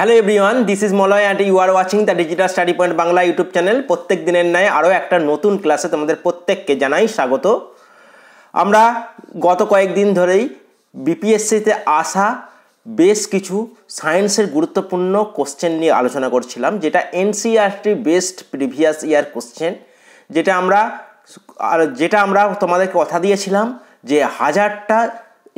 Hello everyone, this is Malay and you are watching the digital study point Bangla YouTube channel. প্রত্যেক দিনের ন্যায় আরও একটা নতুন ক্লাসে তোমাদের প্রত্যেককে জানাই স্বাগত। আমরা গত কয়েকদিন ধরেই বিপিএসসিতে আসা বেশ কিছু সায়েন্সের গুরুত্বপূর্ণ কোশ্চেন নিয়ে আলোচনা করছিলাম, যেটা NCERT based previous year question, যেটা আমরা তোমাদেরকে কথা দিয়েছিলাম যে 1000টা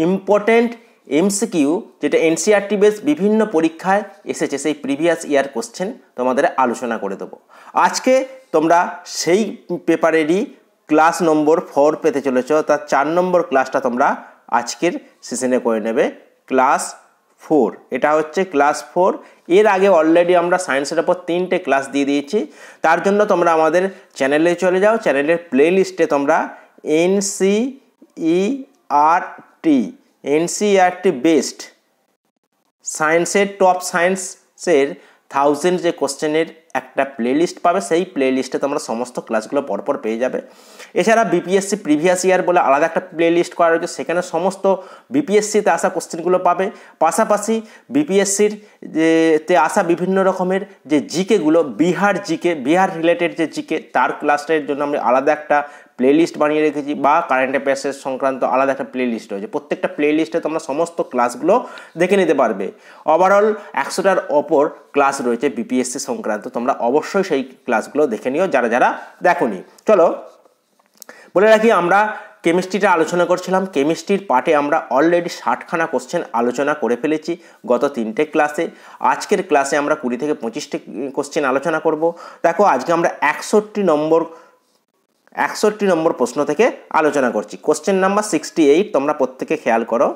ইম্পর্টেন্ট এমসিকিউ যেটা এনসিইআরটি বেস বিভিন্ন পরীক্ষায় এসেছে, সেই প্রিভিয়াস ইয়ার কোশ্চেন তোমাদের আলোচনা করে দেবো। আজকে তোমরা সেই পেপারেরই ক্লাস নম্বর 4 পেতে চলেছ, তার 4 নম্বর ক্লাসটা তোমরা আজকের সেশনে করে নেবে। ক্লাস 4, এটা হচ্ছে ক্লাস 4। এর আগে অলরেডি আমরা সায়েন্সের ওপর 3টে ক্লাস দিয়ে দিয়েছি। তার জন্য তোমরা আমাদের চ্যানেলে চলে যাও, চ্যানেলের প্লে লিস্টে তোমরা এনসিইআরটি বেসড সায়েন্সের টপ সায়েন্সের 1000 যে কোশ্চেনের একটা প্লেলিস্ট পাবে, সেই প্লেলিস্টে তোমরা সমস্ত ক্লাসগুলো পরপর পেয়ে যাবে। এছাড়া বিপিএসসি প্রিভিয়াস ইয়ার বলে আলাদা একটা প্লেলিস্ট করা রয়েছে, সেখানে সমস্ত বিপিএসসিতে আসা কোশ্চেনগুলো পাবে। পাশাপাশি বিপিএসসির তে আসা বিভিন্ন রকমের যে জিকেগুলো, বিহার রিলেটেড যে জিকে, তার ক্লাসটার জন্য আমরা আলাদা একটা প্লেলিস্ট বানিয়ে রেখেছি, বা কারেন্ট অ্যাফেয়ার্সের সংক্রান্ত আলাদা একটা প্লেলিস্ট রয়েছে। প্রত্যেকটা প্লেলিস্টে তোমরা সমস্ত ক্লাসগুলো দেখে নিতে পারবে। ওভারঅল 100টার ওপর ক্লাস রয়েছে বিপিএসসি সংক্রান্ত, তোমরা অবশ্যই সেই ক্লাসগুলো দেখে নিও যারা যারা দেখোনি। চলো বলে রাখি, আমরা কেমিস্ট্রিটা আলোচনা করছিলাম। কেমিস্ট্রির পার্টে আমরা অলরেডি 60খানা কোশ্চেন আলোচনা করে ফেলেছি গত 3টে ক্লাসে। আজকের ক্লাসে আমরা 20 থেকে 25টি কোশ্চেন আলোচনা করব। দেখো, আজকে আমরা 61 নম্বর প্রশ্ন থেকে আলোচনা করছি। কোশ্চেন নাম্বার 68, তোমরা প্রত্যেকে খেয়াল করো।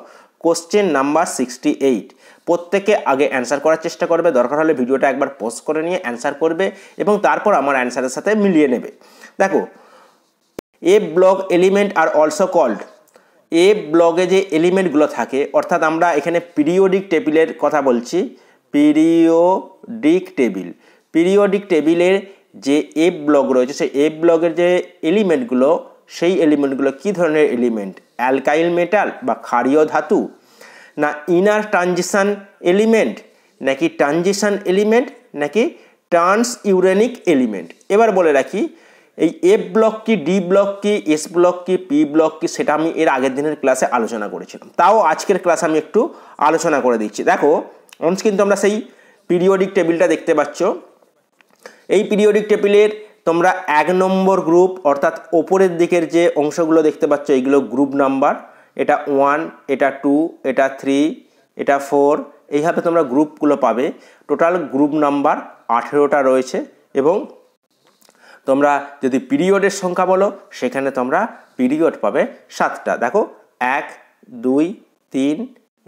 কোশ্চেন নাম্বার 68 প্রত্যেকে আগে অ্যান্সার করার চেষ্টা করবে, দরকার হলে ভিডিওটা একবার পজ করে নিয়ে অ্যান্সার করবে এবং তারপর আমার অ্যান্সারের সাথে মিলিয়ে নেবে। দেখো, এ ব্লক এলিমেন্ট আর অলসো কল্ড, এ ব্লকে যে এলিমেন্টগুলো থাকে, অর্থাৎ আমরা এখানে পিরিয়ডিক টেবিলের কথা বলছি। পিরিয়ডিক টেবিলের যে এ ব্লক রয়েছে, সেই এ ব্লকের যে এলিমেন্টগুলো, সেই এলিমেন্টগুলো কী ধরনের এলিমেন্ট? অ্যালকাইল মেটাল বা ক্ষারীয় ধাতু, না ইনার ট্রানজিশন এলিমেন্ট, নাকি ট্রানজিশন এলিমেন্ট, নাকি ট্রান্স ইউরেনিক এলিমেন্ট। এবার বলে রাখি, এই এফ ব্লক কি, ডি ব্লক কি, এস ব্লক কি, পি ব্লক কি, সেটা আমি এর আগের দিনের ক্লাসে আলোচনা করেছিলাম। তাও আজকের ক্লাসে আমি একটু আলোচনা করে দিচ্ছি। দেখো, কিন্তু আমরা সেই পিরিয়ডিক টেবিলটা দেখতে পাচ্ছ। এই পিরিয়ডিক টেবিলের তোমরা 1 নম্বর গ্রুপ, অর্থাৎ ওপরের দিকের যে অংশগুলো দেখতে পাচ্ছ, এইগুলো গ্রুপ নাম্বার। এটা 1, এটা 2, এটা 3, এটা 4, এইভাবে তোমরা গ্রুপগুলো পাবে। টোটাল গ্রুপ নাম্বার 18টা রয়েছে। এবং তোমরা যদি পিরিয়ডের সংখ্যা বলো, সেখানে তোমরা পিরিয়ড পাবে 7টা। দেখো, 1, 2, 3,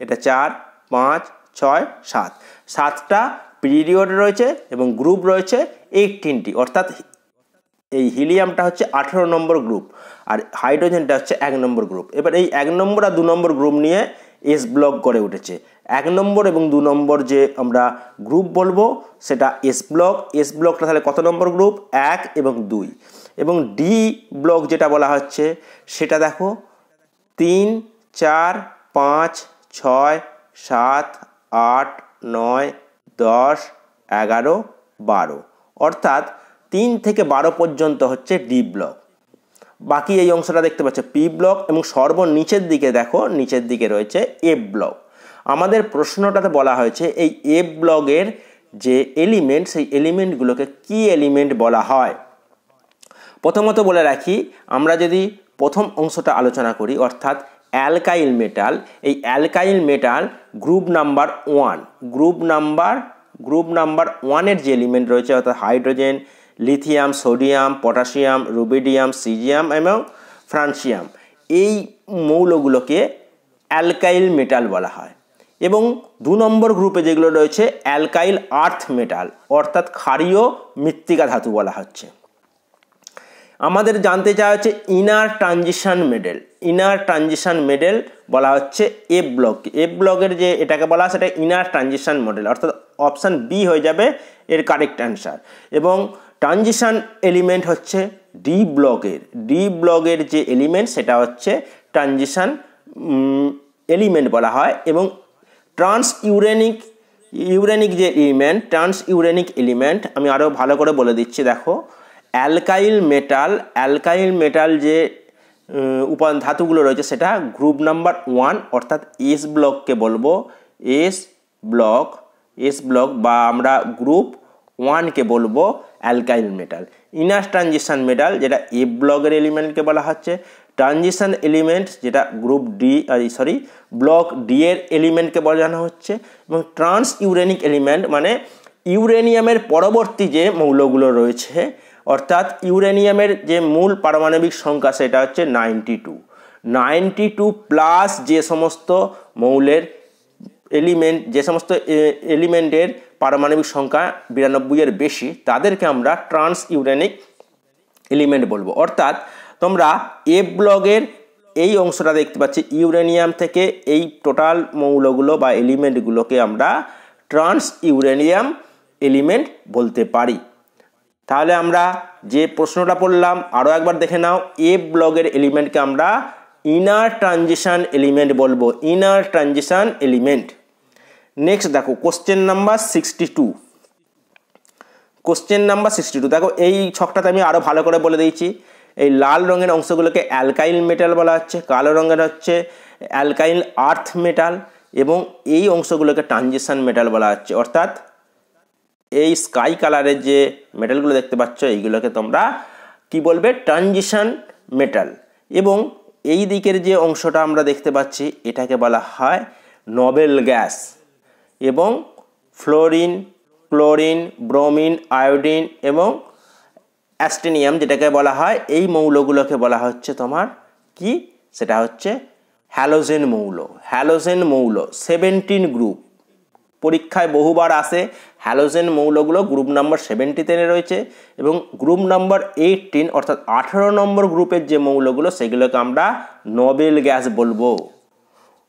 এটা 4, 5, 6, 7, 7টা পিরিয়ড রয়েছে এবং গ্রুপ রয়েছে 18টি। অর্থাৎ এই হিলিয়ামটা হচ্ছে 18 নম্বর গ্রুপ, আর হাইড্রোজেনটা হচ্ছে 1 নম্বর গ্রুপ। এবার এই 1 নম্বর আর 2 নম্বর গ্রুপ নিয়ে এস ব্লক গড়ে উঠেছে। 1 নম্বর এবং 2 নম্বর যে আমরা গ্রুপ বলবো, সেটা এস ব্লক। এস ব্লকটা তাহলে কত নম্বর গ্রুপ? 1 এবং 2। এবং ডি ব্লক যেটা বলা হচ্ছে, সেটা দেখো 3, 4, 5, 6, 7, 8, 9, 10, 11, 12, অর্থাৎ 3 থেকে 12 পর্যন্ত হচ্ছে ডি ব্লক। বাকি এই অংশটা দেখতে পাচ্ছ পি ব্লক, এবং সর্বনিচের দিকে দেখো, নিচের দিকে রয়েছে এফ ব্লক। আমাদের প্রশ্নটাতে বলা হয়েছে এই এফ ব্লকের যে এলিমেন্ট, সেই এলিমেন্টগুলোকে কি এলিমেন্ট বলা হয়। প্রথমত বলে রাখি, আমরা যদি প্রথম অংশটা আলোচনা করি, অর্থাৎ অ্যালকাইল মেটাল, এই alkali metal group number 1, group number 1-এর যে এলিমেন্ট রয়েছে, অর্থাৎ hydrogen, lithium, sodium, potassium, rubidium, caesium এবং ফ্রান্সিয়াম, এই মৌলগুলোকে অ্যালকাইল মেটাল বলা হয়। এবং 2 নম্বর গ্রুপে যেগুলো রয়েছে, অ্যালকাইল আর্থ মেটাল, অর্থাৎ ক্ষারীয় মৃত্তিকা ধাতু বলা হচ্ছে। আমাদের জানতে চাওয়া হচ্ছে ইনার ট্রানজিশন মেডেল বলা হচ্ছে এফ ব্লক। এফ ব্লকের যে এটাকে বলা হয়, সেটা ইনার ট্রানজিশন মডেল, অর্থাৎ অপশান বি হয়ে যাবে এর কারেক্ট অ্যান্সার। এবং ট্রানজিশন এলিমেন্ট হচ্ছে ডি ব্লকের যে এলিমেন্ট, সেটা হচ্ছে ট্রানজিশন এলিমেন্ট বলা হয়। এবং ট্রান্স ইউরেনিক ইউরেনিক যে এলিমেন্ট, ট্রান্স ইউরেনিক এলিমেন্ট, আমি আরও ভালো করে বলে দিচ্ছি। দেখো, অ্যালকাইল মেটাল যে উপাদান ধাতুগুলো রয়েছে সেটা গ্রুপ নাম্বার 1 অর্থাৎ এস ব্লককে বলবো এস ব্লক বা আমরা গ্রুপ 1কে বলবো alkyl metal. Inner transition metal যেটা এফ ব্লকের এলিমেন্টকে বলা হচ্ছে। ট্রানজিশন এলিমেন্ট যেটা গ্রুপ ব্লক ডি এর এলিমেন্টকে বোঝানো হচ্ছে। এবং ট্রান্স ইউরেনিক এলিমেন্ট মানে ইউরেনিয়ামের পরবর্তী যে মৌলগুলো রয়েছে, অর্থাৎ ইউরেনিয়ামের যে মূল পারমাণবিক সংখ্যা সেটা হচ্ছে 92 প্লাস যে সমস্ত মৌলের এলিমেন্টের পারমাণবিক সংখ্যা 92 এর বেশি, তাদেরকে আমরা ট্রান্স ইউরেনিক এলিমেন্ট বলবো। অর্থাৎ তোমরা এফ ব্লকের এই অংশটা দেখতে পাচ্ছি, ইউরেনিয়াম থেকে এই টোটাল মৌলগুলো বা এলিমেন্টগুলোকে আমরা ট্রান্স ইউরেনিয়াম এলিমেন্ট বলতে পারি। তাহলে আমরা যে প্রশ্নটা পড়লাম আরও একবার দেখে নাও। এফ ব্লকের এলিমেন্টকে আমরা ইনার ট্রানজিশন এলিমেন্ট বলবো, ইনার ট্রানজিশন এলিমেন্ট। নেক্সট দেখো কোশ্চেন নাম্বার 62। দেখো এই ছকটাতে আমি আরও ভালো করে বলে দিয়েছি। এই লাল রঙের অংশগুলোকে অ্যালকাইল মেটাল বলা হচ্ছে, কালো রঙের হচ্ছে অ্যালকাইল আর্থ মেটাল, এবং এই অংশগুলোকে ট্রানজিশন মেটাল বলা হচ্ছে। অর্থাৎ এই স্কাই কালারের যে মেটালগুলো দেখতে পাচ্ছ এইগুলোকে তোমরা কি বলবে? Transition metal. এবং এই দিকের যে অংশটা আমরা দেখতে পাচ্ছি এটাকে বলা হয় নোবেল গ্যাস। এবং ফ্লোরিন, ক্লোরিন, ব্রোমিন, আয়োডিন এবং অ্যাস্টেনিয়াম যেটাকে বলা হয়, এই মৌলগুলোকে বলা হচ্ছে তোমার কি? সেটা হচ্ছে হ্যালোজেন মৌল। 17 গ্রুপ, পরীক্ষায় বহুবার আসে। হ্যালোজেন মৌলগুলো গ্রুপ নাম্বার 70 রয়েছে, এবং গ্রুপ নাম্বার 18 অর্থাৎ 18 নম্বর গ্রুপের যে মৌলগুলো সেগুলোকে আমরা নোবেল গ্যাস বলবো।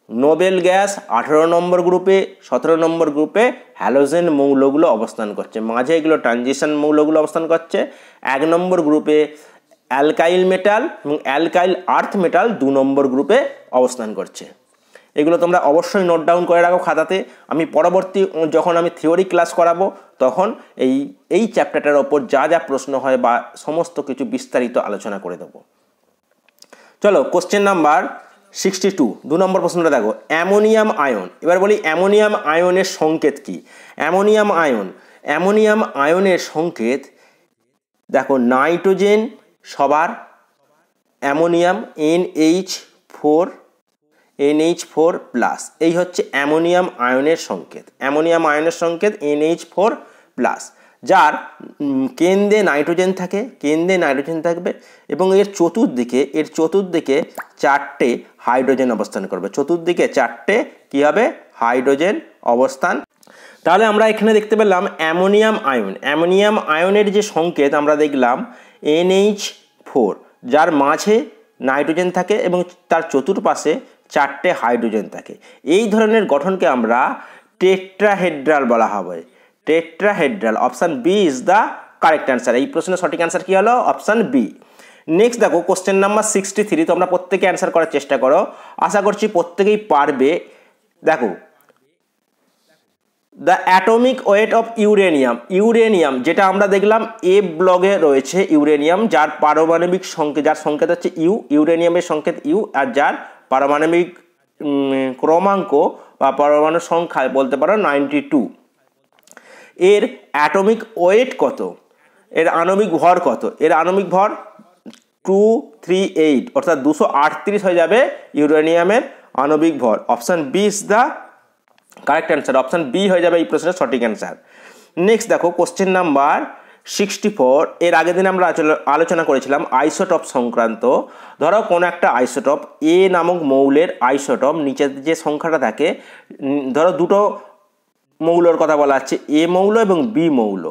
নোবেল গ্যাস 18 নম্বর গ্রুপে, 17 নম্বর গ্রুপে হ্যালোজেন মৌলগুলো অবস্থান করছে, মাঝে এগুলো ট্রানজিশন মৌলগুলো অবস্থান করছে। 1 নম্বর গ্রুপে অ্যালকাইল মেটাল এবং অ্যালকাইল আর্থ মেটাল 2 নম্বর গ্রুপে অবস্থান করছে। এগুলো তোমরা অবশ্যই নোট ডাউন করে রাখো খাতাতে। আমি পরবর্তী যখন আমি থিওরি ক্লাস করাবো তখন এই চ্যাপ্টারটার ওপর যা যা প্রশ্ন হয় বা সমস্ত কিছু বিস্তারিত আলোচনা করে দেবো। চলো কোশ্চেন নাম্বার 62, 2 নম্বর প্রশ্নটা দেখো। অ্যামোনিয়াম আয়ন, এবার বলি অ্যামোনিয়াম আয়নের সংকেত কি? অ্যামোনিয়াম আয়নের সংকেত দেখো, নাইট্রোজেন সবার, অ্যামোনিয়াম NH4 প্লাস, এই হচ্ছে অ্যামোনিয়াম আয়নের সংকেত। NH4 প্লাস, যার কেন্দ্রে নাইট্রোজেন থাকবে এবং এর চতুর্দিকে 4টে হাইড্রোজেন অবস্থান করবে। চতুর্দিকে 4টে কি হবে? হাইড্রোজেন অবস্থান। তাহলে আমরা এখানে দেখতে পেলাম অ্যামোনিয়াম আয়নের যে সংকেত আমরা দেখলাম NH4, যার মাঝে নাইট্রোজেন থাকে এবং তার চতুর্পাশে 4টে হাইড্রোজেন থাকে। এই ধরনের গঠনকে আমরা টেট্রাহেড্রাল বলা হবে। Option B is the correct answer. এই প্রশ্নের সঠিক অ্যান্সার কি হলো? Option B. নেক্সট দেখো কোশ্চেন নাম্বার 63, তোমরা প্রত্যেকে অ্যান্সার করার চেষ্টা করো, আশা করছি প্রত্যেকেই পারবে। দেখো, the atomic weight of uranium যেটা আমরা দেখলাম এফ ব্লকে রয়েছে ইউরেনিয়াম, যার পারমাণবিক সংকেত, যার সংকেত হচ্ছে ইউ, ইউরেনিয়ামের সংকেত ইউ, আর যার পারমাণবিক ক্রমাঙ্ক বা পরমাণু সংখ্যা বলতে পারো 92। এর অ্যাটমিক ওয়েট কত? এর আণবিক ভর কত? এর আণবিক ভর 238, অর্থাৎ 238 হয়ে যাবে ইউরেনিয়ামের আণবিক ভর। Option B is the correct answer. Option B হয়ে যাবে এই প্রশ্নের সঠিক অ্যান্সার। নেক্সট দেখো কোশ্চেন নাম্বার 64, এর আগের দিন আমরা আলোচনা করেছিলাম আইসোটপ সংক্রান্ত। ধরো কোনো একটা আইসোটপ, এ নামক মৌলের আইসোটপ, নিচের যে সংখ্যাটা থাকে, ধরো দুটো মৌলর কথা বলা আছে, এ মৌল এবং বি মৌল,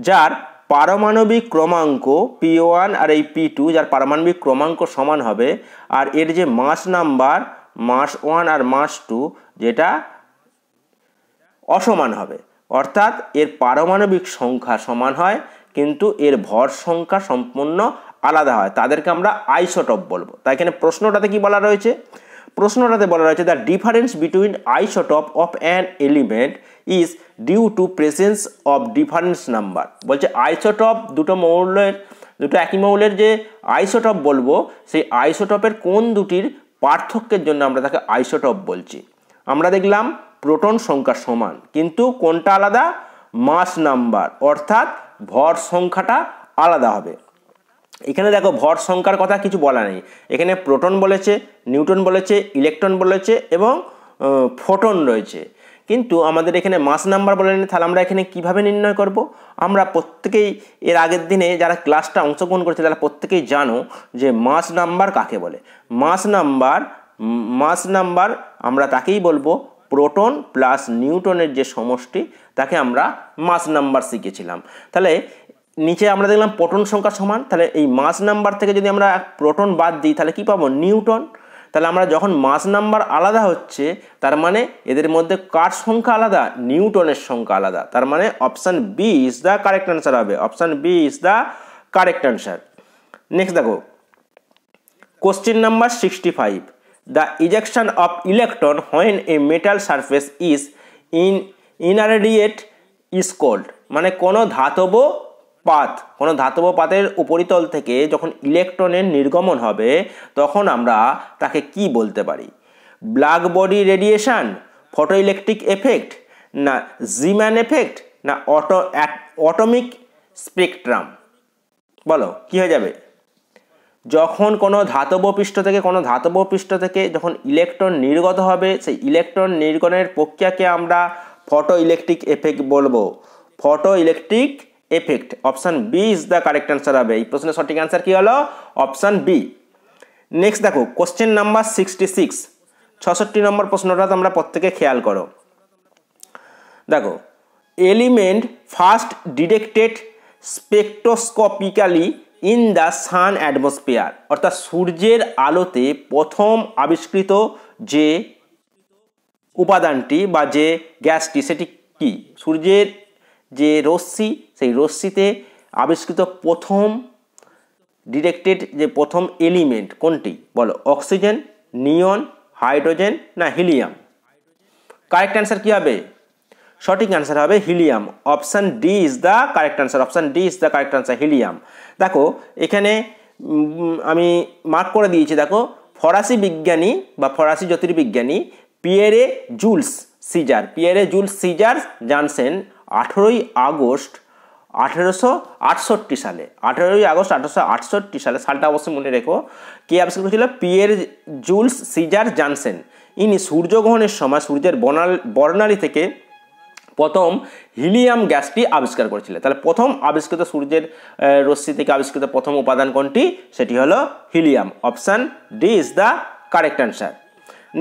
যার পারমাণবিক ক্রমাঙ্ক P1 আর এই P2, যার পারমাণবিক ক্রমাঙ্ক সমান হবে, আর এর যে মাস নাম্বার মাস 1 আর মাস 2 যেটা অসমান হবে। অর্থাৎ এর পারমাণবিক সংখ্যা সমান হয় কিন্তু এর ভর সংখ্যা সম্পূর্ণ আলাদা হয়, তাদেরকে আমরা আইসোটপ বলবো। তাই এখানে প্রশ্নটাতে কি বলা রয়েছে? প্রশ্নটাতে বলা রয়েছে the difference between isotope of an element is due to presence of difference number. বলছে আইসোটপ দুটো একই মৌলের যে আইসোটপ বলবো, সেই আইসোটপের কোন দুটির পার্থক্যের জন্য আমরা তাকে আইসোটপ বলছি। আমরা দেখলাম প্রোটন সংখ্যা সমান, কিন্তু কোনটা আলাদা? মাস নাম্বার, অর্থাৎ ভর সংখ্যাটা আলাদা হবে। এখানে দেখো ভর সংখ্যার কথা কিছু বলা নেই, এখানে প্রোটন বলেছে, নিউট্রন বলেছে, ইলেকট্রন বলেছে এবং ফোটন রয়েছে, কিন্তু আমাদের এখানে মাস নাম্বার বলেনি। তাহলে আমরা এখানে কিভাবে নির্ণয় করব? আমরা প্রত্যেকেই এর আগের দিনে যারা ক্লাসটা অংশগ্রহণ করেছে তারা প্রত্যেকেই জানো যে মাস নাম্বার কাকে বলে। মাস নাম্বার আমরা তাকেই বলবো প্রোটন প্লাস নিউট্রনের যে সমষ্টি, তাকে আমরা মাস নাম্বার শিখেছিলাম। তাহলে নিচে আমরা দেখলাম প্রোটন সংখ্যা সমান, তাহলে এই মাস নাম্বার থেকে যদি আমরা প্রোটন বাদ দিই তাহলে কি পাবো? নিউট্রন। তাহলে আমরা যখন মাস নাম্বার আলাদা হচ্ছে তার মানে এদের মধ্যে কার সংখ্যা আলাদা? নিউটনের সংখ্যা আলাদা। তার মানে option B is the correct answer হবে। Option B is the correct answer. Next দেখো question number 65, the ejection of electron when a metal surface is irradiated is called. মানে কোনো ধাতব পাতের উপরিতল থেকে যখন ইলেকট্রনের নির্গমন হবে তখন আমরা তাকে কি বলতে পারি? Black body radiation, photo electric effect, না জিম্যান এফেক্ট, না অটোমিক স্পেকট্রাম? বলো কি হয়ে যাবে? যখন কোনো ধাতব পৃষ্ঠ থেকে যখন ইলেকট্রন নির্গত হবে সেই ইলেকট্রন নির্গমনের প্রক্রিয়াকে আমরা ফটো ইলেকট্রিক এফেক্ট বলবো। Photo electric effect. Option B is the correct answer হবে। এই প্রশ্নের সঠিক অ্যান্সার কি হলো? Option B. নেক্সট দেখো কোশ্চেন নাম্বার 66, 66 নম্বর প্রশ্নটা তোমরা প্রত্যেকে খেয়াল করো। দেখো element first detected spectroscopically in the sun atmosphere, অর্থাৎ সূর্যের আলোতে প্রথম আবিষ্কৃত যে উপাদানটি বা যে গ্যাসটি সেটি কি? সূর্যের যে রশ্মি, সেই রশ্মিতে আবিষ্কৃত প্রথম ডিটেক্টেড যে প্রথম এলিমেন্ট কোনটি? বলো অক্সিজেন, নিয়ন, হাইড্রোজেন না হিলিয়াম? কারেক্ট অ্যান্সার কি হবে? সঠিক অ্যান্সার হবে helium. Option D is the correct answer. Option D is the correct answer, helium. দেখো এখানে আমি মার্ক করে দিয়েছি। দেখো ফরাসি বিজ্ঞানী বা ফরাসি জ্যোতির্বিজ্ঞানী পিয়েরে জুলস সিজার জানসেন 18ই আগস্ট 1868 সালে, 18ই আগস্ট 1868 সালে, সালটা অবশ্যই মনে রেখো, কে আবিষ্কার করেছিল? Pierre Jules Cesar Janssen. ইনি সূর্যগ্রহণের সময় সূর্যের বর্ণালী থেকে প্রথম হিলিয়াম গ্যাসটি আবিষ্কার করেছিলেন। তাহলে প্রথম আবিষ্কৃত সূর্যের রশ্মি থেকে আবিষ্কৃত প্রথম উপাদান কোনটি? সেটি হলো helium. Option D is the correct answer.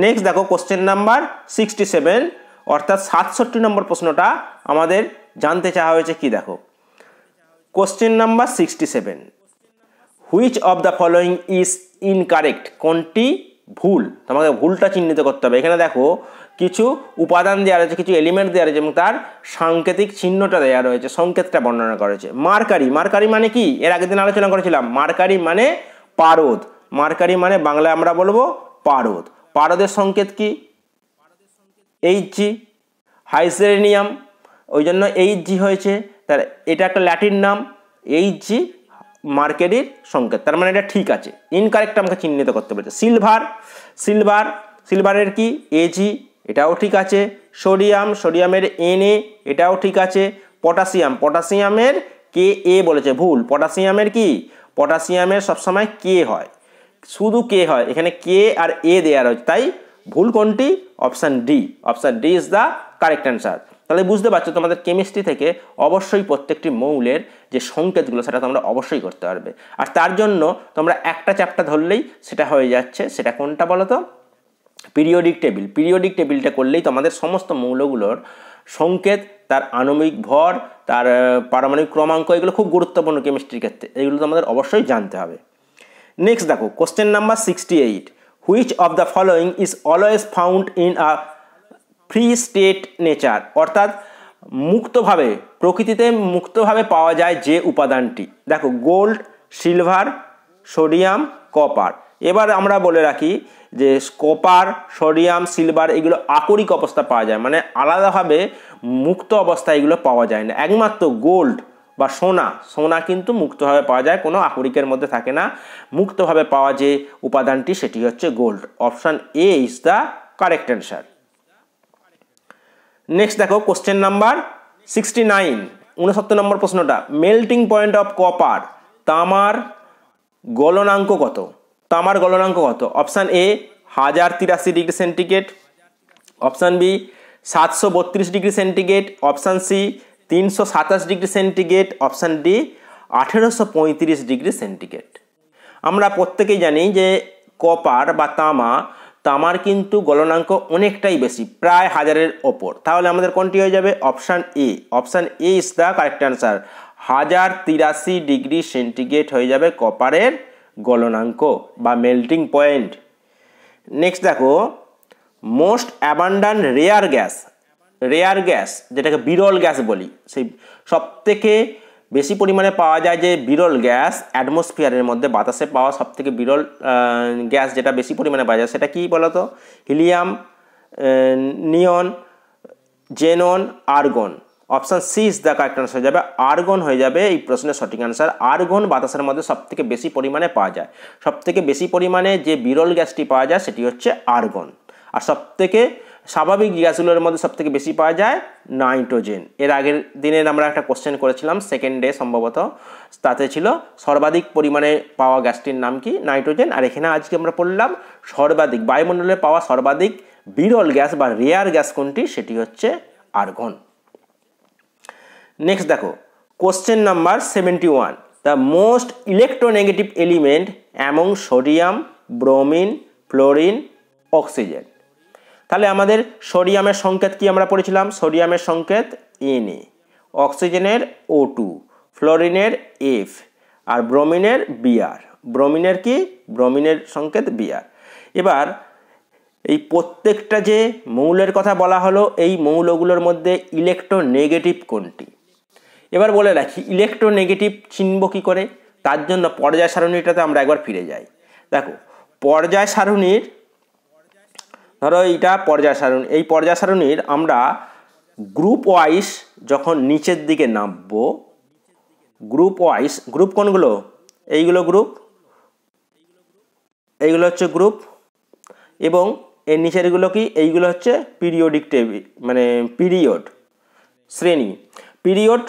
Next দেখো কোশ্চেন নাম্বার 67, অর্থাৎ 67 নম্বর প্রশ্নটা আমাদের জানতে চাওয়া হয়েছে কি? দেখো question number 67, which of the following is incorrect? কোনটি ভুল? তোমাকে ভুলটা চিহ্নিত করতে হবে। এখানে দেখো কিছু উপাদান দেওয়া রয়েছে, কিছু এলিমেন্ট দেওয়া রয়েছে এবং তার সাংকেতিক চিহ্নটা দেওয়া রয়েছে, সংকেতটা বর্ণনা করা হয়েছে। মার্কারি মানে কি? এর আগের দিন আলোচনা করেছিলাম। মার্কারি মানে পারদ। মার্কারি মানে বাংলায় আমরা বলবো পারদ। পারদের সংকেত কি? Hg। হাইসেলেনিয়াম, ওই জন্য Hg হয়েছে, তার এটা একটা ল্যাটিন নাম। Hg মার্কারির সংকেত, তার মানে এটা ঠিক আছে। ইনকারেক্ট আমাকে চিহ্নিত করতে বলেছে। সিলভারের কি? Ag, এটাও ঠিক আছে। সোডিয়ামের Na, এটাও ঠিক আছে। পটাশিয়ামের Ka বলেছে, ভুল। পটাশিয়ামের কি? পটাশিয়ামের সবসময় কে হয়, শুধু কে হয়, এখানে কে আর এ দেওয়া রয়েছে, তাই ভুল কোনটি? Option D. Option D is the correct answer. তাহলে বুঝতে পারছো তোমাদের কেমিস্ট্রি থেকে অবশ্যই প্রত্যেকটি মৌলের যে সংকেতগুলো সেটা তোমরা অবশ্যই করতে পারবে। আর তার জন্য তোমরা একটা চ্যাপ্টার ধরলেই সেটা হয়ে যাচ্ছে। সেটা কোনটা বলো তো? Periodic table. পিরিয়ডিক টেবিলটা করলেই তোমাদের সমস্ত মৌলগুলোর সংকেত, তার আণবিক ভর, তার পারমাণবিক ক্রমাঙ্ক, এগুলো খুব গুরুত্বপূর্ণ কেমিস্ট্রির ক্ষেত্রে, এগুলো তোমাদের অবশ্যই জানতে হবে। নেক্সট দেখো question number 68, which of the following is always found in a free state nature? অর্থাৎ মুক্তভাবে, প্রকৃতিতে মুক্তভাবে পাওয়া যায় যে উপাদানটি। দেখো গোল্ড, সিলভার, সোডিয়াম, কপার। এবার আমরা বলে রাখি যে কপার, সোডিয়াম, সিলভার এগুলো আকরিক অবস্থা পাওয়া যায়, মানে আলাদাভাবে মুক্ত অবস্থায় এগুলো পাওয়া যায় না। একমাত্র গোল্ড বা সোনা কিন্তু মুক্তভাবে পাওয়া যায়, কোনো আকরিকের মধ্যে থাকে না। মুক্তভাবে পাওয়া যে উপাদানটি সেটি হচ্ছে gold. Option A is the correct answer. Next দেখো কোশ্চেন নাম্বার 69, 69 নম্বর প্রশ্নটা। মেল্টিং পয়েন্ট অফ কপার, তামার গলনাঙ্ক কত? তামার গলনাঙ্ক কত? Option A 1083 degree centigrade, option B 732 degree centigrade, option C 327 degree centigrade, option D 1835 degree centigrade. আমরা প্রত্যেকেই জানি যে কপার বা তামার কিন্তু গলনাঙ্ক অনেকটাই বেশি, প্রায় 1000-এর ওপর। তাহলে আমাদের কোনটি হয়ে যাবে? Option A. Option A is the correct answer. 1083 degree centigrade হয়ে যাবে কপারের গলনাঙ্ক বা মেল্টিং পয়েন্ট। নেক্সট দেখো মোস্ট অ্যাবান্ডান্ট রেয়ার গ্যাস যেটাকে বিরল গ্যাস বলি, সেই সবথেকে বেশি পরিমাণে পাওয়া যায় যে বিরল গ্যাস, অ্যাটমসফিয়ারের মধ্যে বাতাসে পাওয়া সবথেকে বিরল গ্যাস যেটা বেশি পরিমাণে পাওয়া যায় সেটা কি বলতো? Helium, neon, xenon, argon. Option C is the correct answer হয়ে যাবে, আর্গন হয়ে যাবে এই প্রশ্নের সঠিক আনসার। আর্গন বাতাসের মধ্যে সবথেকে বেশি পরিমাণে পাওয়া যায়। সবথেকে বেশি পরিমাণে যে বিরল গ্যাসটি পাওয়া যায় সেটি হচ্ছে আর্গন। আর সবথেকে স্বাভাবিক গ্যাসগুলোর মধ্যে সবথেকে বেশি পাওয়া যায় নাইট্রোজেন। এর আগের দিনের আমরা একটা কোশ্চেন করেছিলাম, সেকেন্ড ডে সম্ভবত, তাতে ছিল সর্বাধিক পরিমাণে পাওয়া গ্যাসটির নাম কি? নাইট্রোজেন। আর এখানে আজকে আমরা পড়লাম সর্বাধিক বায়ুমণ্ডলে পাওয়া সর্বাধিক বিরল গ্যাস বা রেয়ার গ্যাস কোনটি? সেটি হচ্ছে আর্গন। নেক্সট দেখো question number 71, the most electronegative element among sodium, bromine, fluorine, oxygen. তাহলে আমাদের সোডিয়ামের সংকেত কি আমরা পড়েছিলাম? সোডিয়ামের সংকেত Na, অক্সিজেনের O2, ফ্লোরিনের F, আর ব্রোমিনের Br। ব্রোমিনের কি? ব্রোমিনের সংকেত Br। এবার এই প্রত্যেকটা যে মৌলের কথা বলা হলো, এই মৌলগুলোর মধ্যে ইলেকট্রোনেগেটিভ কোনটি? এবার বলে রাখি ইলেকট্রোনেগেটিভ চিনব কি করে? তার জন্য পর্যায় সারণীটাতে আমরা একবার ফিরে যাই। দেখো পর্যায় সারণীর, ধরো এইটা পর্যায় সারণী, এই পর্যায় সারণীর আমরা গ্রুপ ওয়াইজ যখন নিচের দিকে নামবো, গ্রুপ ওয়াইজ, গ্রুপ কোনগুলো? এইগুলো গ্রুপ, এইগুলো হচ্ছে গ্রুপ, এবং এর নিচেরগুলো কি? এইগুলো হচ্ছে পিরিয়ডিক টেবিল, মানে পিরিয়ড, শ্রেণী, পিরিয়ড।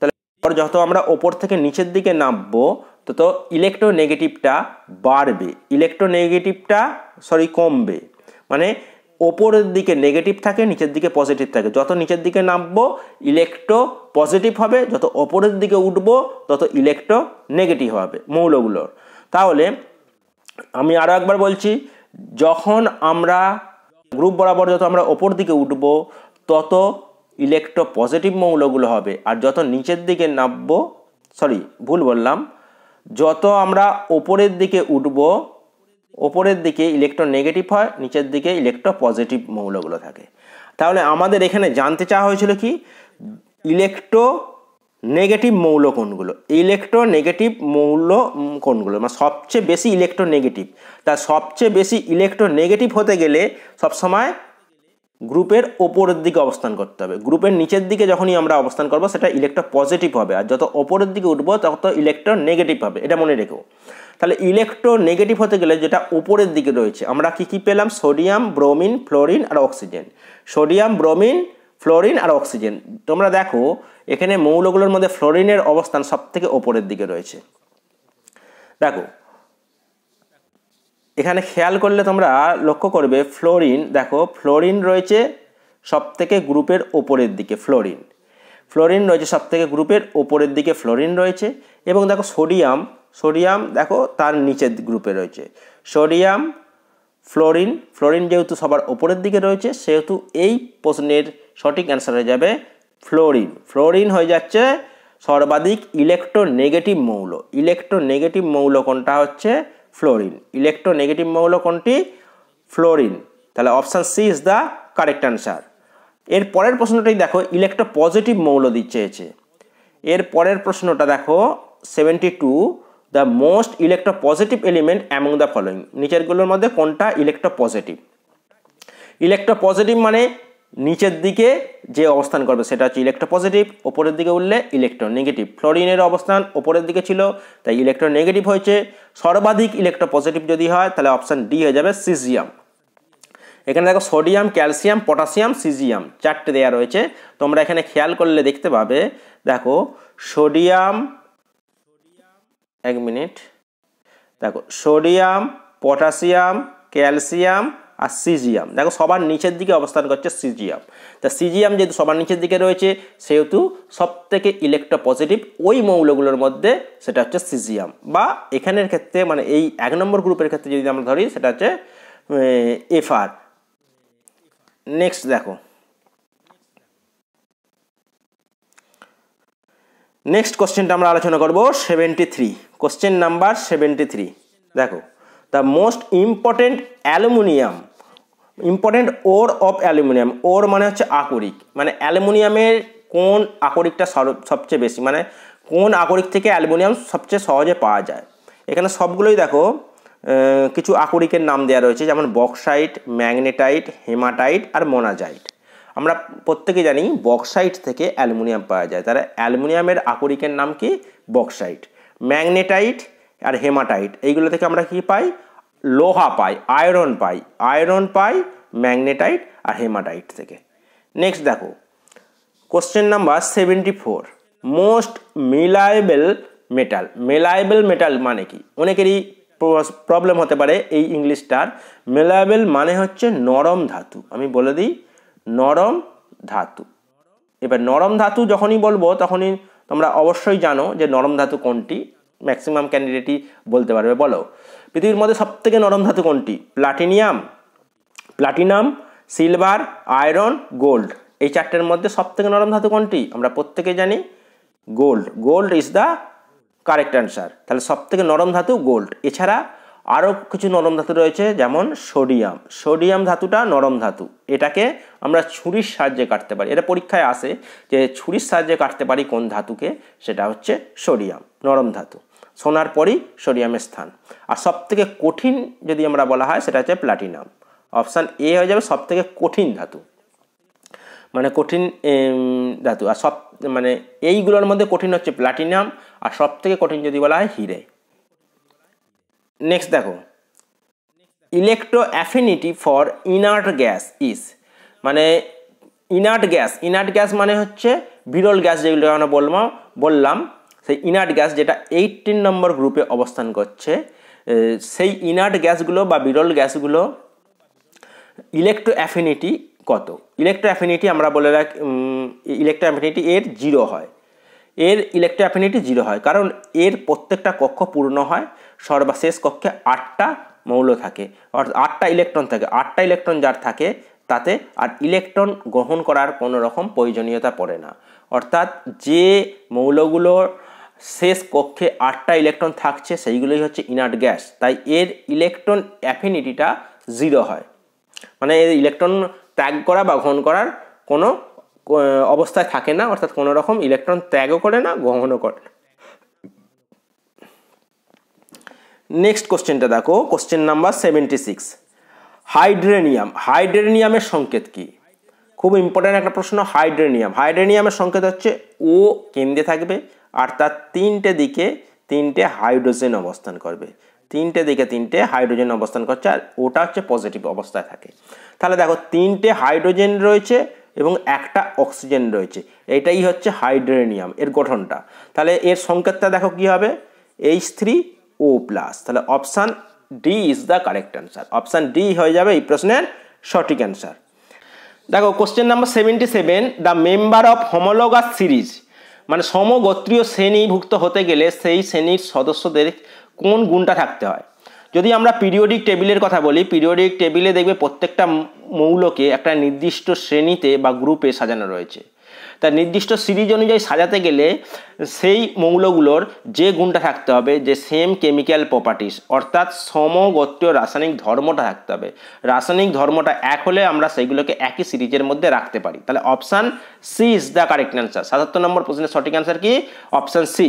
তাহলে যত আমরা ওপর থেকে নিচের দিকে নামবো তত ইলেকট্রোনেগেটিভটা বাড়বে, ইলেকট্রোনেগেটিভটা কমবে। মানে ওপরের দিকে নেগেটিভ থাকে, নিচের দিকে পজিটিভ থাকে। যত নিচের দিকে নামবো ইলেকট্রো পজিটিভ হবে, যত ওপরের দিকে উঠবো তত ইলেকট্রো নেগেটিভ হবে মৌলগুলোর। তাহলে আমি আরও একবার বলছি, যখন আমরা গ্রুপ বরাবর যত আমরা ওপর দিকে উঠবো তত ইলেকট্রো পজিটিভ মৌলগুলো হবে, আর যত নিচের দিকে নামবো, ভুল বললাম, যত আমরা ওপরের দিকে উঠবো ওপরের দিকে ইলেকট্রো নেগেটিভ হয়, নিচের দিকে ইলেকট্রো পজিটিভ মৌলগুলো থাকে। তাহলে আমাদের এখানে জানতে চাওয়া হয়েছিল কি? ইলেকট্রো নেগেটিভ মৌল কোনগুলো, ইলেকট্রো নেগেটিভ মৌল কোনগুলো, মানে সবচেয়ে বেশি ইলেকট্রো নেগেটিভ। তা সবচেয়ে বেশি ইলেকট্রো নেগেটিভ হতে গেলে সবসময় গ্রুপের ওপরের দিকে অবস্থান করতে হবে। গ্রুপের নিচের দিকে যখনই আমরা অবস্থান করব সেটা ইলেকট্রো পজিটিভ হবে, আর যত ওপরের দিকে উঠবো তত ইলেকট্রো নেগেটিভ হবে, এটা মনে রেখো। তাহলে ইলেকট্রো নেগেটিভ হতে গেলে যেটা ওপরের দিকে রয়েছে আমরা কি পেলাম? সোডিয়াম, ব্রোমিন, ফ্লোরিন আর অক্সিজেন। সোডিয়াম, ব্রোমিন, ফ্লোরিন আর অক্সিজেন। তোমরা দেখো এখানে মৌলগুলোর মধ্যে ফ্লোরিনের অবস্থান সব থেকে ওপরের দিকে রয়েছে। দেখো এখানে খেয়াল করলে তোমরা লক্ষ্য করবে ফ্লোরিন, দেখো ফ্লোরিন রয়েছে সব থেকে গ্রুপের ওপরের দিকে, ফ্লোরিন রয়েছে সব থেকে গ্রুপের ওপরের দিকে, ফ্লোরিন রয়েছে। এবং দেখো সোডিয়াম দেখো তার নিচের গ্রুপে রয়েছে। সোডিয়াম, ফ্লোরিন যেহেতু সবার ওপরের দিকে রয়েছে সেহেতু এই প্রশ্নের সঠিক অ্যান্সার হয়ে যাবে ফ্লোরিন হয়ে যাচ্ছে সর্বাধিক ইলেকট্রোনেগেটিভ মৌল। ইলেকট্রোনেগেটিভ মৌল কোনটা? হচ্ছে ফ্লোরিন। ইলেকট্রোনেগেটিভ মৌল কোনটি? ফ্লোরিন। তাহলে option C is the correct answer. এর পরের প্রশ্নটাই দেখো ইলেকট্রো পজিটিভ মৌল দিচ্ছে। এর পরের প্রশ্নটা দেখো 72, the most electropositive element among the following, নিচেরগুলোর মধ্যে কোনটা ইলেকট্রোপজিটিভ? ইলেকট্রোপজিটিভ মানে নিচের দিকে যে অবস্থান করবে সেটা হচ্ছে ইলেকট্রোপজিটিভ, ওপরের দিকে উঠলে ইলেকট্রোনেগেটিভ। ফ্লোরিনের অবস্থান ওপরের দিকে ছিল তাই ইলেকট্রোনেগেটিভ হয়েছে। সর্বাধিক ইলেকট্রোপজিটিভ যদি হয় তাহলে অপশান ডি হয়ে যাবে সিজিয়াম। এখানে দেখো সোডিয়াম, ক্যালসিয়াম, পটাশিয়াম, সিজিয়াম চারটে দেওয়া রয়েছে। তোমরা এখানে খেয়াল করলে দেখতে পাবে, দেখো সোডিয়াম, এক মিনিট, দেখো সোডিয়াম, পটাশিয়াম, ক্যালসিয়াম আর সিজিয়াম, দেখো সবার নিচের দিকে অবস্থান করছে সিজিয়াম। তা সিজিয়াম যেহেতু সবার নিচের দিকে রয়েছে সেহেতু সব থেকে ইলেকট্রোপজিটিভ ওই মৌলগুলোর মধ্যে সেটা হচ্ছে সিজিয়াম, বা এখানের ক্ষেত্রে মানে এই 1 নম্বর গ্রুপের ক্ষেত্রে যদি আমরা ধরি সেটা হচ্ছে এফআর। নেক্সট দেখো, নেক্সট কোশ্চেনটা আমরা আলোচনা করব 73, কোশ্চেন নাম্বার 73। দেখো, the most important aluminium, important ore of aluminium, ore মানে হচ্ছে আকরিক, মানে অ্যালুমিনিয়ামের কোন আকরিকটা সবচেয়ে বেশি, মানে কোন আকরিক থেকে অ্যালুমিনিয়াম সবচেয়ে সহজে পাওয়া যায়। এখানে সবগুলোই দেখো কিছু আকরিকের নাম দেওয়া রয়েছে, যেমন বক্সাইট, ম্যাগনেটাইট, হেমাটাইট আর মোনাজাইট। আমরা প্রত্যেকে জানি বক্সাইট থেকে অ্যালুমিনিয়াম পাওয়া যায়, তাহলে অ্যালুমিনিয়ামের আকরিকের নাম কি? বক্সাইট। ম্যাগনেটাইট আর হেমাটাইট এইগুলো থেকে আমরা কি পাই? লোহা পাই, আয়রন পাই, আয়রন পাই ম্যাগনেটাইট আর হেমাটাইট থেকে। নেক্সট দেখো, question number 74, most malleable metal. Malleable metal মানে কি? অনেকেরই প্রবলেম হতে পারে এই ইংলিশটার। মেলায়েবল মানে হচ্ছে নরম ধাতু। আমি বলে দিই, নরম ধাতু। এবার নরম ধাতু যখনই বলবো তখনই তোমরা অবশ্যই জানো যে নরম ধাতু কোনটি, ম্যাক্সিমাম ক্যান্ডিডেটই বলতে পারবে। বলো, পৃথিবীর মধ্যে সবথেকে নরম ধাতু কোনটি? Platinum, silver, iron, gold. এই চারটের মধ্যে সবথেকে নরম ধাতু কোনটি? আমরা প্রত্যেকে জানি gold. Gold is the correct answer. তাহলে সবথেকে নরম ধাতু গোল্ড। এছাড়া আরও কিছু নরম ধাতু রয়েছে, যেমন সোডিয়াম। সোডিয়াম ধাতুটা নরম ধাতু, এটাকে আমরা ছুরির সাহায্যে কাটতে পারি। এটা পরীক্ষায় আসে যে ছুরির সাহায্যে কাটতে পারি কোন ধাতুকে, সেটা হচ্ছে সোডিয়াম, নরম ধাতু। সোনার পরই সোডিয়ামের স্থান। আর সবথেকে কঠিন যদি আমরা বলা হয় সেটা হচ্ছে প্লাটিনাম। অপশান এ হয়ে যাবে সবথেকে কঠিন ধাতু, মানে কঠিন ধাতু। আর সব মানে এইগুলোর মধ্যে কঠিন হচ্ছে প্লাটিনাম, আর সবথেকে কঠিন যদি বলা হয় হিরে। নেক্সট দেখো, electro affinity for inert gas is, মানে ইনার্ট গ্যাস মানে হচ্ছে বিরল গ্যাস, যেগুলো আমরা বললাম সেই ইনার্ট গ্যাস যেটা 18 নম্বর গ্রুপে অবস্থান করছে, সেই ইনার্ট গ্যাসগুলো বা বিরল গ্যাসগুলো ইলেকট্রো অ্যাফিনিটি কত? ইলেকট্রো অ্যাফিনিটি আমরা বলে রাখি, ইলেকট্রো অ্যাফিনিটি এর 0 হয়। এর ইলেকট্রো অ্যাফিনিটি 0 হয় কারণ এর প্রত্যেকটা কক্ষ পূর্ণ হয়, সর্বশেষ কক্ষে 8টা মৌল থাকে, অর্থাৎ 8টা ইলেকট্রন থাকে। 8টা ইলেকট্রন যার থাকে তাতে আর ইলেকট্রন গ্রহণ করার কোনো রকম প্রয়োজনীয়তা পড়ে না। অর্থাৎ যে মৌলগুলোর শেষ কক্ষে 8টা ইলেকট্রন থাকছে সেইগুলোই হচ্ছে ইনার্ট গ্যাস, তাই এর ইলেকট্রন অ্যাফিনিটিটা 0 হয়। মানে এর ইলেকট্রন ত্যাগ করা বা গ্রহণ করার কোনো অবস্থায় থাকে না, অর্থাৎ কোনো রকম ইলেকট্রন ত্যাগও করে না, গ্রহণও করে না। নেক্সট কোশ্চেনটা দেখো, কোশ্চেন নাম্বার 76, হাইড্রেনিয়াম। হাইড্রেনিয়ামের সংকেত কি? খুব ইম্পর্ট্যান্ট একটা প্রশ্ন। হাইড্রেনিয়ামের সংকেত হচ্ছে ও কেন্দ্রে থাকবে, আর তার 3টে দিকে 3টে হাইড্রোজেন অবস্থান করবে। 3টে দিকে 3টে হাইড্রোজেন অবস্থান করছে, আর ওটা হচ্ছে পজিটিভ অবস্থায় থাকে। তাহলে দেখো 3টে হাইড্রোজেন রয়েছে এবং একটা অক্সিজেন রয়েছে, এটাই হচ্ছে হাইড্রেনিয়াম এর গঠনটা। তাহলে এর সংকেতটা দেখো কি হবে? H3O+। তাহলে option D is the correct answer. Option D হয়ে যাবে এই প্রশ্নের সঠিক অ্যান্সার। দেখো question number 77, the member of homologous series, মানে সমগোত্রীয় শ্রেণীভুক্ত হতে গেলে সেই শ্রেণীর সদস্যদের কোন গুণটা থাকতে হয়? যদি আমরা পিরিয়ডিক টেবিলের কথা বলি, পিরিয়ডিক টেবিলে দেখবে প্রত্যেকটা মৌলকে একটা নির্দিষ্ট শ্রেণীতে বা গ্রুপে সাজানো রয়েছে। তার নির্দিষ্ট সিরিজ অনুযায়ী সাজাতে গেলে সেই মৌলগুলোর যে গুণটা থাকতে হবে, যে সেম কেমিক্যাল প্রপার্টিস, অর্থাৎ সমগোত্রীয় রাসায়নিক ধর্মটা থাকতে হবে। রাসায়নিক ধর্মটা এক হলে আমরা সেইগুলোকে একই সিরিজের মধ্যে রাখতে পারি। তাহলে option C is the correct answer. 77 নম্বর প্রশ্নের সঠিক অ্যান্সার কি? Option C.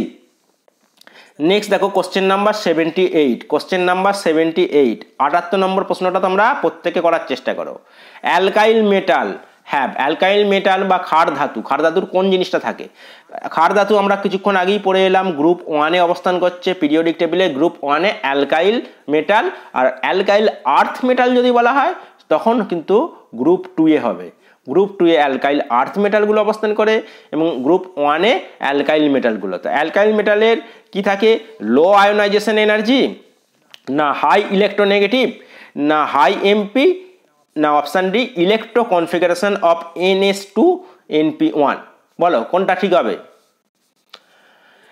নেক্সট দেখো কোশ্চেন নাম্বার 78। কোশ্চেন নাম্বার 78, 78 নম্বর প্রশ্নটা তোমরা প্রত্যেকে করার চেষ্টা করো। Alkali metal have, alkali metal বা ক্ষার ধাতু, ক্ষার ধাতুর কোন জিনিসটা থাকে? ক্ষার ধাতু আমরা কিছুক্ষণ আগেই পড়ে এলাম, গ্রুপ 1-এ অবস্থান করছে পিরিয়ডিক টেবিলে। গ্রুপ 1-এ অ্যালকাইল মেটাল, আর অ্যালকাইল আর্থ মেটাল যদি বলা হয় তখন কিন্তু গ্রুপ 2-এ হবে। গ্রুপ 2-এ অ্যালকাইল আর্থ মেটালগুলো অবস্থান করে এবং গ্রুপ 1-এ অ্যালকাইল মেটালগুলো। তো অ্যালকাইল মেটালের কি থাকে? লো আয়োনাইজেশন এনার্জি, না হাই ইলেকট্রোনেগেটিভ, না হাই এমপি, না option D electro configuration of NS2NP1। বলো কোনটা ঠিক হবে?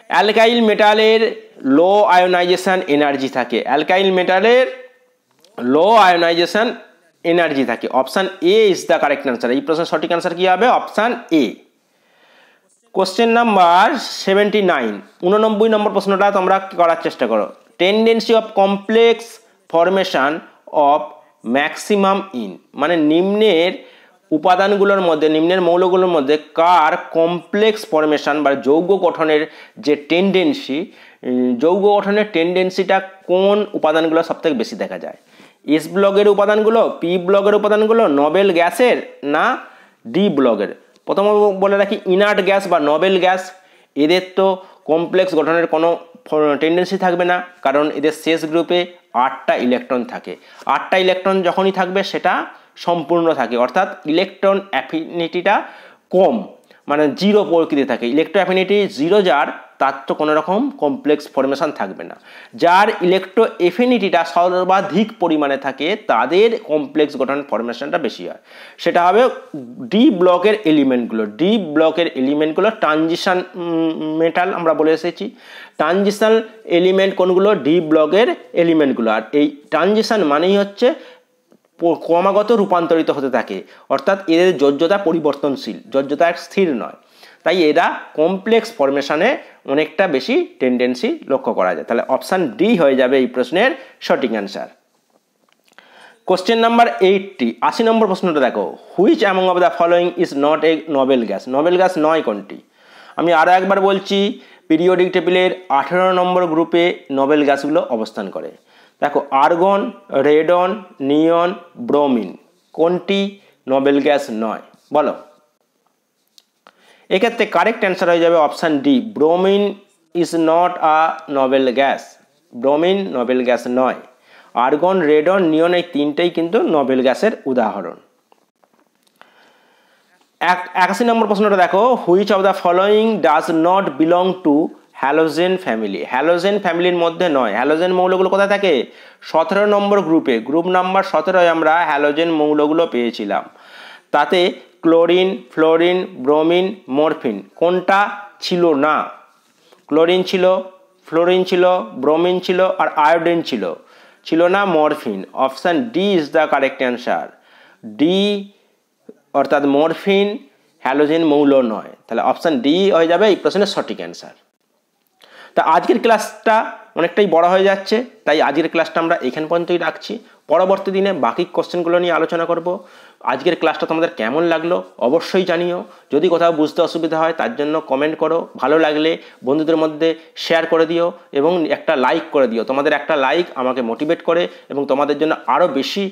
অ্যালকাইল মেটালের লো আয়োনাইজেশন এনার্জি থাকে, অ্যালকাইল মেটালের লো আয়োনাইজেশন এনার্জি থাকে। Option A is the correct answer. এই প্রশ্নের সঠিক অ্যান্সার কি হবে? Option A. কোশ্চেন নাম্বার 79, 89 নম্বর প্রশ্নটা তোমরা করার চেষ্টা করো। Tendency of complex formation of maximum in, মানে নিম্নের উপাদানগুলোর মধ্যে, নিম্নের মৌলগুলোর মধ্যে কার কমপ্লেক্স ফরমেশন বা যৌগ গঠনের যে টেন্ডেন্সি, যৌগ গঠনের টেন্ডেন্সিটা কোন উপাদানগুলো সবথেকে বেশি দেখা যায়? এস ব্লকের উপাদানগুলো, পি ব্লকের উপাদানগুলো, নোবেল গ্যাসের, না ডি ব্লকের? প্রথমে বলে রাখি ইনার্ট গ্যাস বা নোবেল গ্যাস এদের তো কমপ্লেক্স গঠনের কোনো টেন্ডেন্সি থাকবে না, কারণ এদের শেষ গ্রুপে 8টা ইলেকট্রন থাকে। 8টা ইলেকট্রন যখনই থাকবে সেটা সম্পূর্ণ থাকে, অর্থাৎ ইলেকট্রন অ্যাফিনিটিটা কম, মানে জিরো প্রকৃতি থাকে। ইলেকট্রো অ্যাফিনিটি জিরো যার, তার তো কোনো রকম কমপ্লেক্স ফরমেশন থাকবে না। যার ইলেকট্রো এফিনিটিটা সর্বাধিক পরিমাণে থাকে তাদের কমপ্লেক্স গঠন ফরমেশনটা বেশি হয়। সেটা হবে ডি ব্লকের এলিমেন্টগুলো। ডি ব্লকের এলিমেন্টগুলো ট্রানজিশন মেটাল আমরা বলে এসেছি। ট্রানজিশন এলিমেন্ট কোনগুলো? ডি ব্লকের এলিমেন্টগুলো। আর এই ট্রানজিশন মানেই হচ্ছে ক্রমাগত রূপান্তরিত হতে থাকে, অর্থাৎ এদের যোজ্যতা পরিবর্তনশীল, যোজ্যতা স্থির নয়। তাই এরা কমপ্লেক্স ফরমেশনে অনেকটা বেশি টেন্ডেন্সি লক্ষ্য করা যায়। তাহলে অপশান ডি হয়ে যাবে এই প্রশ্নের সঠিক অ্যান্সার। কোশ্চেন নাম্বার 80, 80 নম্বর প্রশ্নটা দেখো। Which among of the following is not a Nobel gas? Nobel gas নয় কোনটি? আমি আরও একবার বলছি, পিরিয়ডিক টেবিলের 18 নম্বর গ্রুপে নোবেল গ্যাসগুলো অবস্থান করে। দেখো আর্গন, রেডন, নিয়ন, ব্রোমিন, কোনটি নোবেল গ্যাস নয়? বলো। এক্ষেত্রে কারেক্ট অ্যান্সার হয়ে যাবে option D, bromine is not a Nobel gas. Bromine Nobel gas নয়। আর্গন, রেডন, নিয়ন এই তিনটেই কিন্তু নোবেল গ্যাসের উদাহরণ। 81 নম্বর প্রশ্নটা দেখো। Which of the following does not belong to halogen family? Halogen ফ্যামিলির মধ্যে নয়। হ্যালোজেন মৌলগুলো কোথায় থাকে? 17 নম্বর গ্রুপে, গ্রুপ নাম্বার 17-এ আমরা হ্যালোজেন মৌলগুলো পেয়েছিলাম। তাতে ক্লোরিন, ফ্লোরিন, ব্রোমিন, মরফিন কোনটা ছিল না? ক্লোরিন ছিল, ফ্লোরিন ছিল, ব্রোমিন ছিল, আর আয়োডিন ছিল, ছিল না morphine. Option D is the correct answer. D অর্থাৎ মরফিন হ্যালোজেন মৌল নয়। তাহলে অপশান ডি হয়ে যাবে এই প্রশ্নের সঠিক অ্যান্সার। তা আজকের ক্লাসটা অনেকটাই বড় হয়ে যাচ্ছে, তাই আজকের ক্লাসটা আমরা এখান পর্যন্তই রাখছি। পরবর্তী দিনে বাকি কোশ্চেনগুলো নিয়ে আলোচনা করব। আজকের ক্লাসটা তোমাদের কেমন লাগলো অবশ্যই জানিও। যদি কোথাও বুঝতে অসুবিধা হয় তার জন্য কমেন্ট করো। ভালো লাগলে বন্ধুদের মধ্যে শেয়ার করে দিও এবং একটা লাইক করে দিও। তোমাদের একটা লাইক আমাকে মোটিভেট করে এবং তোমাদের জন্য আরও বেশি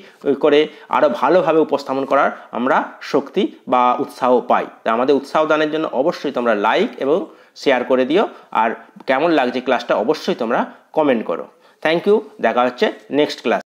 করে আরও ভালোভাবে উপস্থাপন করার আমরা শক্তি বা উৎসাহ পাই। তা আমাদের উৎসাহ দানের জন্য অবশ্যই তোমরা লাইক এবং শেয়ার করে দিও। আর কেমন লাগছে ক্লাসটা অবশ্যই তোমরা কমেন্ট করো। Thank you. দেখা হচ্ছে নেক্সট ক্লাস।